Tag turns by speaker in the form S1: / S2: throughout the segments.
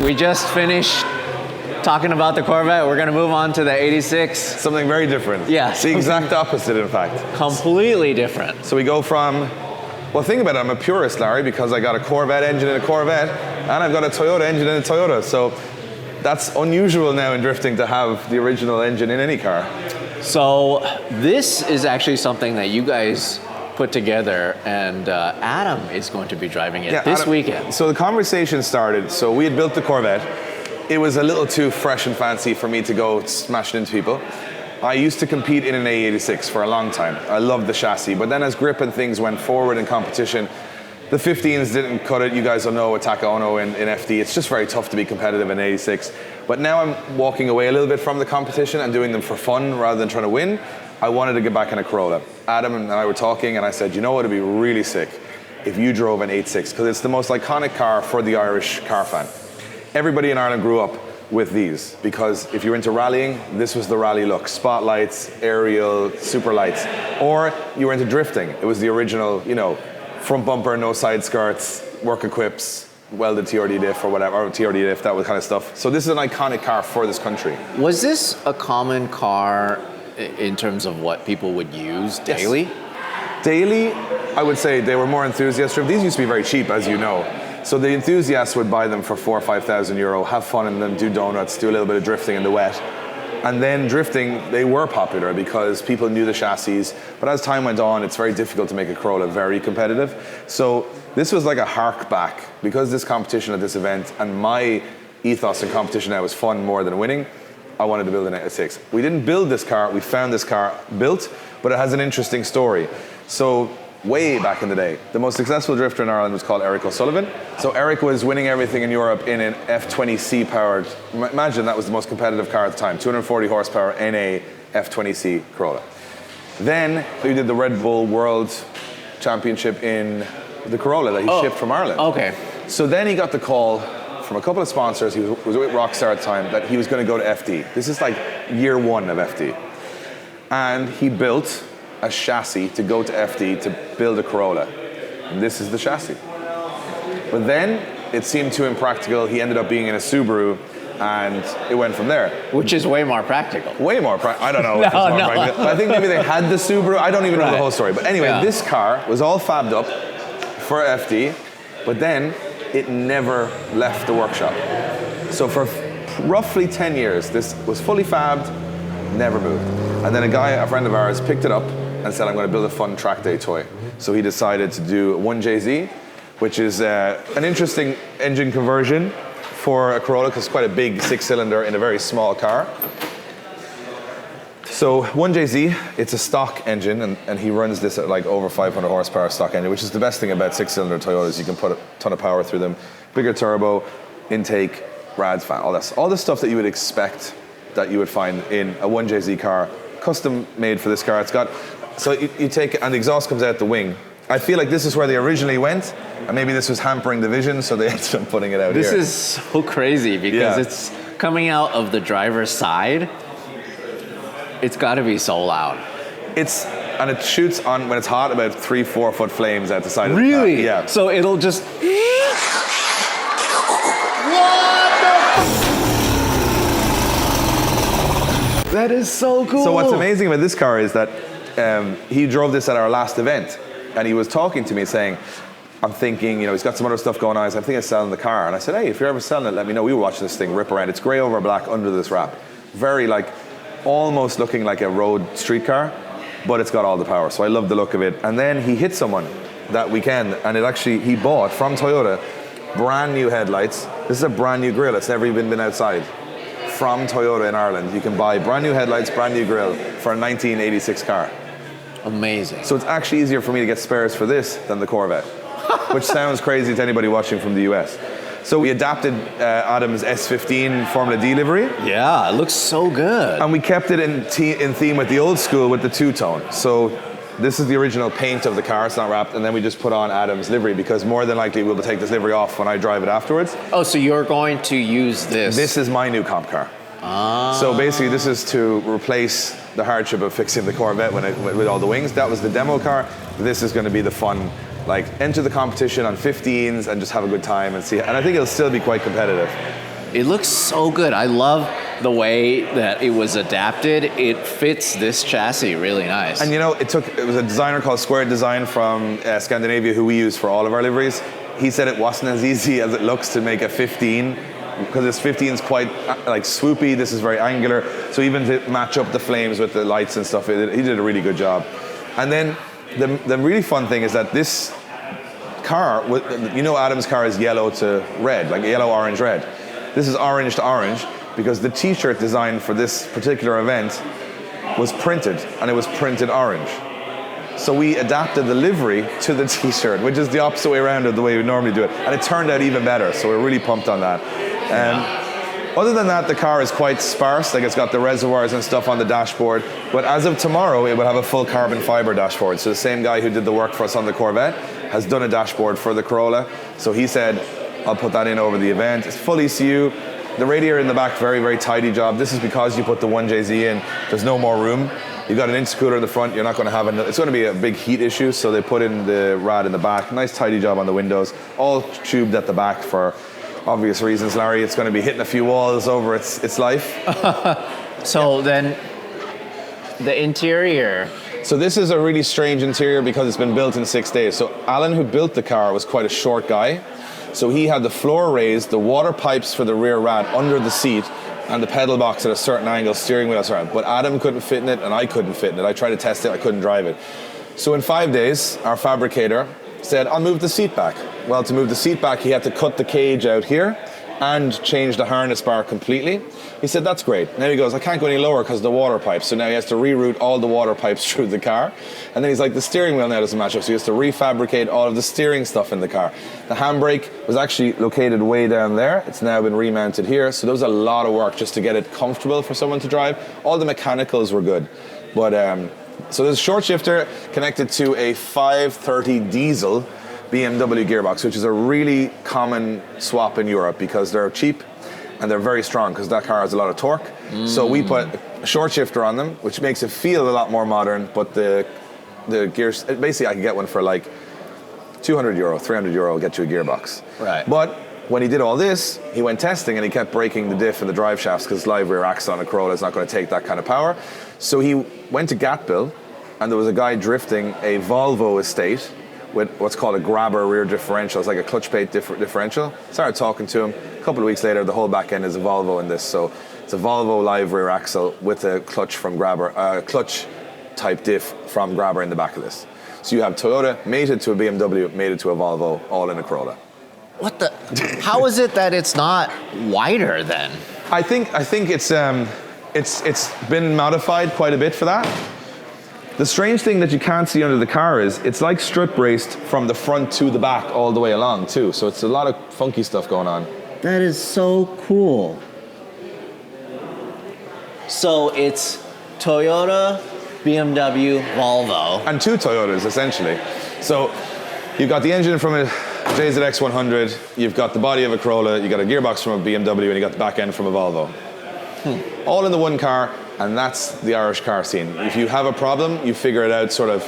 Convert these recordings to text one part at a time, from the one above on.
S1: We just finished talking about the Corvette. We're going to move on to the 86.
S2: Something very different.
S1: Yeah.
S2: It's the exact opposite, in fact.
S1: Completely different.
S2: So we go from, well, think about it, I'm a purist, Larry, because I got a Corvette engine in a Corvette, and I've got a Toyota engine in a Toyota. So that's unusual now in drifting to have the original engine in any car.
S1: So this is actually something that you guys put together, and Adam is going to be driving it this weekend.
S2: So the conversation started, so we had built the Corvette. It was a little too fresh and fancy for me to go smashing into people. I used to compete in an AE86 for a long time. I loved the chassis, but then as grip and things went forward in competition, the 15s didn't cut it. You guys will know with Taka Ono in FD, it's just very tough to be competitive in 86. But now I'm walking away a little bit from the competition and doing them for fun rather than trying to win. I wanted to get back in a Corolla. Adam and I were talking, and I said, you know what would be really sick if you drove an 86, because it's the most iconic car for the Irish car fan. Everybody in Ireland grew up with these, because if you're into rallying, this was the rally look. Spotlights, aerial, super lights. Or you were into drifting. It was the original, you know, front bumper, no side skirts, work equips, welded TRD diff or whatever, or TRD diff, that kind of stuff. So this is an iconic car for this country.
S1: Was this a common car in terms of what people would use daily?
S2: Yes. Daily, I would say they were more enthusiast driven. These used to be very cheap, as you know. So the enthusiasts would buy them for 4,000 or 5,000 euro, have fun in them, do donuts, do a little bit of drifting in the wet. And then drifting, they were popular because people knew the chassis. But as time went on, it's very difficult to make a Corolla very competitive. So this was like a hark back. Because this competition at this event, and my ethos in competition now is fun more than winning, I wanted to build an 86. We didn't build this car, we found this car built, but it has an interesting story. So way back in the day, the most successful drifter in Ireland was called Eric O'Sullivan. So Eric was winning everything in Europe in an F20C powered, imagine that was the most competitive car at the time, 240 horsepower NA F20C Corolla. Then we did the Red Bull World Championship in the Corolla that he shipped from Ireland.
S1: Okay.
S2: So then he got the call from a couple of sponsors, he was with Rockstar at the time, that he was going to go to FD. This is like year one of FD. And he built a chassis to go to FD to build a Corolla. And this is the chassis. But then it seemed too impractical. He ended up being in a Subaru, and it went from there.
S1: Which is way more practical.
S2: Way more practical. I don't know if it's more practical. I think maybe they had the Subaru. I don't even know the whole story. But anyway, this car was all fabbed up for FD, but then it never left the workshop. So for roughly 10 years, this was fully fabbed, never moved. And then a friend of ours, picked it up and said, I'm going to build a fun track day toy. So he decided to do 1JZ, which is an interesting engine conversion for a Corolla, because it's quite a big 6-cylinder in a very small car. So 1JZ, it's a stock engine, and he runs this at like over 500 horsepower stock engine, which is the best thing about 6-cylinder Toyotas. You can put a ton of power through them. Bigger turbo, intake, rads, fan, all the stuff that you would expect that you would find in a 1JZ car, custom made for this car. It's got, so you take it, and the exhaust comes out the wing. I feel like this is where they originally went, and maybe this was hampering the vision, so they ended up putting it out here.
S1: This is so crazy, because it's coming out of the driver's side. It's got to be so loud.
S2: And it shoots on, when it's hot, about 3-4 foot flames out the side of the car.
S1: Really?
S2: Yeah.
S1: So it'll just... That is so cool.
S2: So what's amazing about this car is that he drove this at our last event, and he was talking to me saying, I'm thinking, you know, he's got some other stuff going on. He's, I'm thinking of selling the car. And I said, hey, if you're ever selling it, let me know. We were watching this thing rip around. It's gray over black under this wrap. Very like, almost looking like a road street car, but it's got all the power. So I love the look of it. And then he hit someone that weekend, and it actually, he bought from Toyota brand new headlights. This is a brand new grille. It's never even been outside. From Toyota in Ireland, you can buy brand new headlights, brand new grille for a 1986 car.
S1: Amazing.
S2: So it's actually easier for me to get spares for this than the Corvette. which sounds crazy to anybody watching from the US. So we adapted Adam's S15 Formula D livery.
S1: Yeah, it looks so good.
S2: And we kept it in theme with the old school with the two-tone. So this is the original paint of the car, it's not wrapped, and then we just put on Adam's livery because more than likely we'll take this livery off when I drive it afterwards.
S1: Oh, so you're going to use this?
S2: This is my new comp car.
S1: Ah.
S2: So basically this is to replace the hardship of fixing the Corvette with all the wings. That was the demo car. This is going to be the fun, like enter the competition on 15s and just have a good time and see. And I think it'll still be quite competitive.
S1: It looks so good. I love the way that it was adapted. It fits this chassis really nice.
S2: And you know, it was a designer called Square Design from Scandinavia who we use for all of our liveries. He said it wasn't as easy as it looks to make a 15 because this 15 is quite like swoopy. This is very angular. So even to match up the flames with the lights and stuff, he did a really good job. And then the really fun thing is that this car, you know, Adam's car is yellow to red, like yellow, orange, red. This is orange to orange because the t-shirt designed for this particular event was printed, and it was printed orange. So we adapted the livery to the t-shirt, which is the opposite way around of the way we normally do it. And it turned out even better, so we're really pumped on that. Other than that, the car is quite sparse. Like it's got the reservoirs and stuff on the dashboard. But as of tomorrow, it will have a full carbon fiber dashboard. So the same guy who did the work for us on the Corvette has done a dashboard for the Corolla. So he said, I'll put that in over the event. It's full ECU. The radiator in the back, very, very tidy job. This is because you put the 1JZ in. There's no more room. You've got an intercooler in the front. You're not going to have it's going to be a big heat issue. So they put in the rad in the back. Nice tidy job on the windows. All tubed at the back for obvious reasons, Larry. It's going to be hitting a few walls over its life.
S1: So then the interior.
S2: So this is a really strange interior because it's been built in 6 days. So Alan, who built the car, was quite a short guy. So he had the floor raised, the water pipes for the rear rad under the seat, and the pedal box at a certain angle, steering wheel around. But Adam couldn't fit in it, and I couldn't fit in it. I tried to test it, I couldn't drive it. So in 5 days, our fabricator said, I'll move the seat back. Well, to move the seat back, he had to cut the cage out here and change the harness bar completely. He said, that's great. Now he goes, I can't go any lower because of the water pipes. So now he has to reroute all the water pipes through the car. And then he's like, the steering wheel now doesn't match up. So he has to refabricate all of the steering stuff in the car. The handbrake was actually located way down there. It's now been remounted here. So there was a lot of work just to get it comfortable for someone to drive. All the mechanicals were good. But so there's a short shifter connected to a 530 diesel BMW gearbox, which is a really common swap in Europe because they're cheap and they're very strong because that car has a lot of torque. So we put a short shifter on them, which makes it feel a lot more modern, but the gears, basically I can get one for like €200, €300 will get you a gearbox.
S1: Right.
S2: But when he did all this, he went testing and he kept breaking the diff and the drive shafts because live rear axle on a Corolla is not going to take that kind of power. So he went to Gatville and there was a guy drifting a Volvo estate with what's called a grabber rear differential. It's like a clutch plate differential. Started talking to him. A couple of weeks later, the whole back end is a Volvo in this. So it's a Volvo live rear axle with a clutch from grabber, clutch type diff from grabber in the back of this. So you have Toyota mated to a BMW, mated to a Volvo, all in a Corolla.
S1: What the? How is it that it's not wider then?
S2: I think it's been modified quite a bit for that. The strange thing that you can't see under the car is it's like strip braced from the front to the back all the way along too. So it's a lot of funky stuff going on.
S1: That is so cool. So it's Toyota, BMW, Volvo.
S2: And two Toyotas essentially. So you've got the engine from a JZX 100, you've got the body of a Corolla, you got a gearbox from a BMW, and you got the back end from a Volvo. All in the one car. And that's the Irish car scene. If you have a problem, you figure it out sort of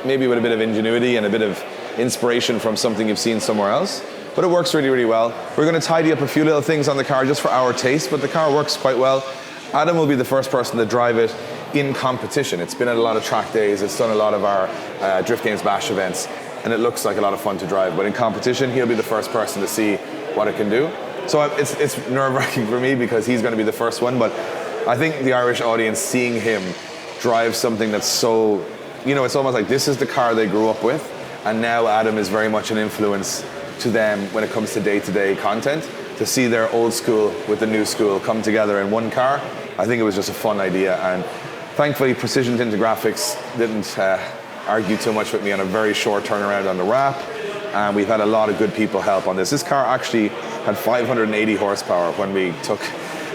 S2: maybe with a bit of ingenuity and a bit of inspiration from something you've seen somewhere else. But it works really, really well. We're going to tidy up a few little things on the car just for our taste, but the car works quite well. Adam will be the first person to drive it in competition. It's been at a lot of track days. It's done a lot of our Drift Games Bash events, and it looks like a lot of fun to drive. But in competition, he'll be the first person to see what it can do. So it's nerve-wracking for me because he's going to be the first one, but I think the Irish audience seeing him drive something that's so, it's almost like this is the car they grew up with, and now Adam is very much an influence to them when it comes to day-to-day content. To see their old school with the new school come together in one car, I think it was just a fun idea, and thankfully Precision Tinted Graphics didn't argue too much with me on a very short turnaround on the wrap. and we've had a lot of good people help on this. This car actually had 580 horsepower when we took,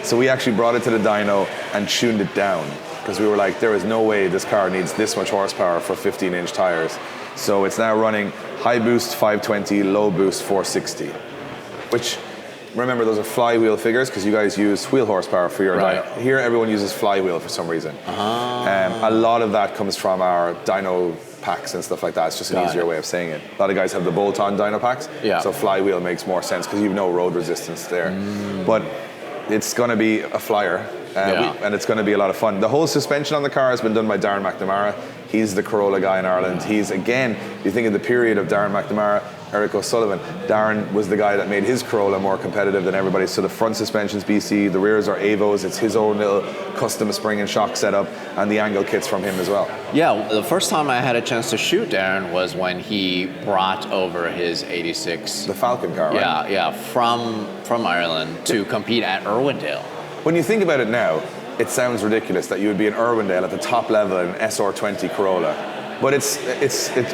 S2: so we actually brought it to the dyno and tuned it down, because we were like, there is no way this car needs this much horsepower for 15-inch tires. So it's now running high boost 520, low boost 460, which, remember, those are flywheel figures because you guys use wheel horsepower for your dyno. Here, everyone uses flywheel for some reason. A lot of that comes from our dyno packs and stuff like that. It's just an easier way of saying it. A lot of guys have the bolt-on dyno packs, so flywheel makes more sense because you have no road resistance there. But it's going to be a flyer, and it's going to be a lot of fun. The whole suspension on the car has been done by Darren McNamara. He's the Corolla guy in Ireland. He's, again, you think of the period of Darren McNamara, Eric O'Sullivan. Darren was the guy that made his Corolla more competitive than everybody. So the front suspension's BC, the rears are Avos. It's his own little custom spring and shock setup, and the angle kit's from him as well.
S1: Yeah, the first time I had a chance to shoot Darren was when he brought over his 86.
S2: The Falcon car, right?
S1: Yeah, from Ireland to compete at Irwindale.
S2: When you think about it now, it sounds ridiculous that you would be in Irwindale at the top level in an SR20 Corolla. But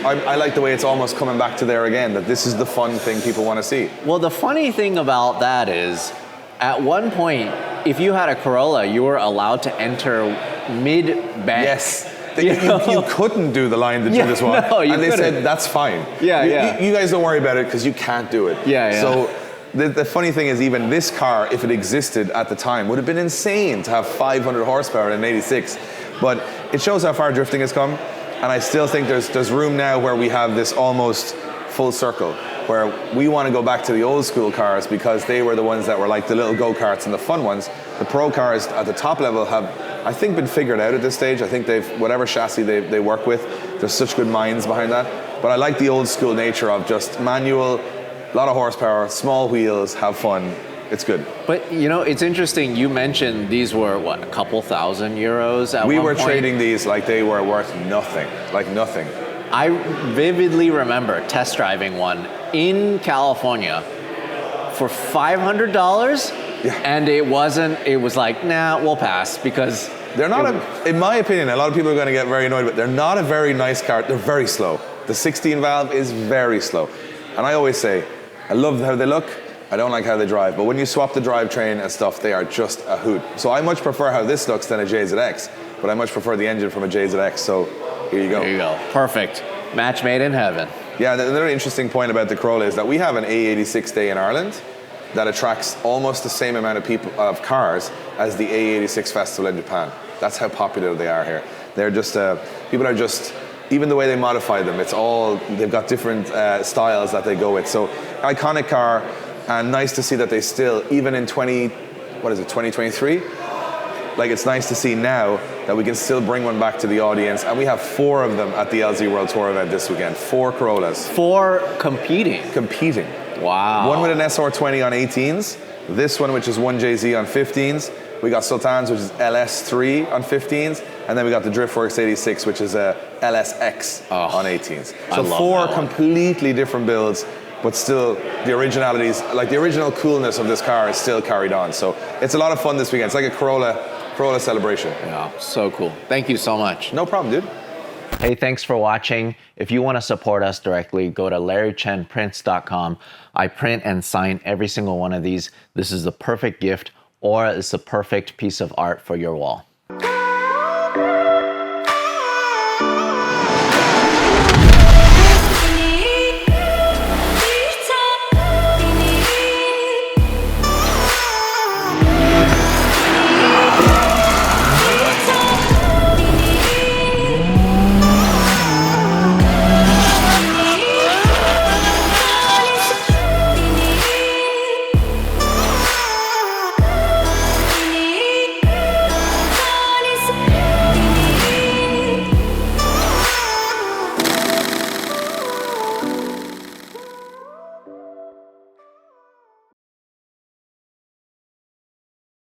S2: I like the way it's almost coming back to there again, that this is the fun thing people want to see.
S1: Well, the funny thing about that is, at one point, if you had a Corolla, you were allowed to enter mid-bank.
S2: Yes. You couldn't do the line that you just want.
S1: No,
S2: and they said, that's fine. You guys don't worry about it because you can't do it. So the funny thing is, even this car, if it existed at the time, would have been insane to have 500 horsepower in an 86. But it shows how far drifting has come. And I still think there's room now where we have this almost full circle, where we want to go back to the old school cars because they were the ones that were like the little go-karts and the fun ones. The pro cars at the top level have, I think, been figured out at this stage. I think whatever chassis they work with, there's such good minds behind that. But I like the old school nature of just manual, a lot of horsepower, small wheels, have fun. It's good.
S1: But, it's interesting. You mentioned these were, what, a couple thousand euros at one point?
S2: We were trading these like they were worth nothing, like nothing.
S1: I vividly remember test driving one in California for $500. And it was like, nah, we'll pass because...
S2: They're not, in my opinion, a lot of people are going to get very annoyed, but they're not a very nice car. They're very slow. The 16 valve is very slow. And I always say, I love how they look. I don't like how they drive, but when you swap the drivetrain and stuff, they are just a hoot. So I much prefer how this looks than a JZX, but I much prefer the engine from a JZX, so here you go.
S1: There you go. Perfect. Match made in heaven.
S2: Yeah, another interesting point about the Corolla is that we have an AE86 day in Ireland that attracts almost the same amount of cars as the AE86 festival in Japan. That's how popular they are here. They're just, people are just, even the way they modify them, they've got different styles that they go with. So iconic car. And nice to see that they still, even in 2023? Like, it's nice to see now that we can still bring one back to the audience. And we have 4 of them at the LZ World Tour event this weekend. 4 Corollas.
S1: 4 competing?
S2: Competing.
S1: Wow.
S2: One with an SR20 on 18s. This one, which is 1JZ on 15s. We got Sultans, which is LS3 on 15s. And then we got the Driftworks 86, which is a LSX on 18s. So 4 completely different builds. But still, the originalities, like the original coolness of this car is still carried on. So it's a lot of fun this weekend. It's like a Corolla celebration.
S1: Yeah, so cool. Thank you so much.
S2: No problem, dude.
S1: Hey, thanks for watching. If you want to support us directly, go to LarryChenPrints.com. I print and sign every single one of these. This is the perfect gift, or it's the perfect piece of art for your wall.